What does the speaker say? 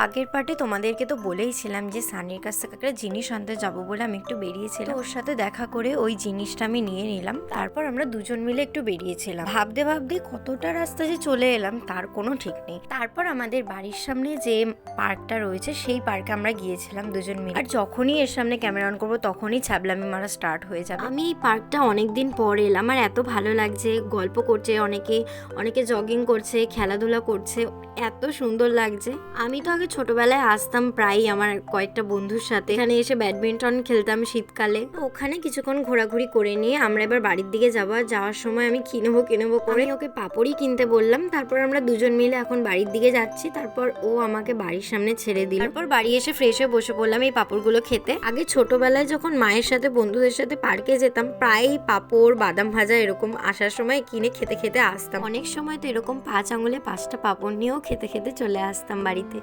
আগের পার্টে তোমাদেরকে তো বলেইছিলাম যে সানির কাছ থেকে একটা জিনিস আনতে যাবো বলে আমি একটু বেরিয়েছিলাম। ওর সাথে দেখা করে ওই জিনিসটা আমি নিয়ে নিলাম। তারপর আমরা দুজন মিলে একটু বেরিয়েছিলাম। ভাবতে ভাবতে কতটা রাস্তা যে চলে এলাম তার কোনো ঠিক নেই। তারপর আমাদের বাড়ির সামনে যে পার্কটা রয়েছে সেই পার্কে আমরা গিয়েছিলাম দুজন মিলে। আর যখনই এর সামনে ক্যামেরা অন করবো তখনই ছ্যাবলামি মারা স্টার্ট হয়ে যাবে। আমি এই পার্কটা অনেকদিন পর এলাম আর এত ভালো লাগছে। গল্প করছে অনেকে জগিং করছে, খেলাধুলা করছে, এত সুন্দর লাগছে। আমি তো আগে ছোটবেলায় আসতাম প্রায়ই আমার কয়েকটা বন্ধুর সাথে। এখানে এসে ব্যাডমিন্টন খেলতাম শীতকালে। ওখানে কিছুক্ষণ ঘোরাঘুরি করে নিয়ে আমরা এবার বাড়ির দিকে যাবো। আর যাওয়ার সময় আমি কিনবো করে ওকে পাপড়ই কিনতে বললাম। তারপর আমরা দুজন মিলে এখন বাড়ির দিকে যাচ্ছি। তারপর ও আমাকে বাড়ির সামনে ছেড়ে দিল। তারপর বাড়ি এসে ফ্রেশ হয়ে বসে পড়লাম এই পাপড়গুলো খেতে। আগে ছোটবেলায় যখন মায়ের সাথে বন্ধুদের সাথে পার্কে যেতাম প্রায়ই পাপড়, বাদাম ভাজা এরকম আসার সময় কিনে খেতে খেতে আসতাম। অনেক সময় তো এরকম 5 আঙুলে 5টা পাপড় নিয়েও খেতে খেতে চলে আসতাম বাড়িতে।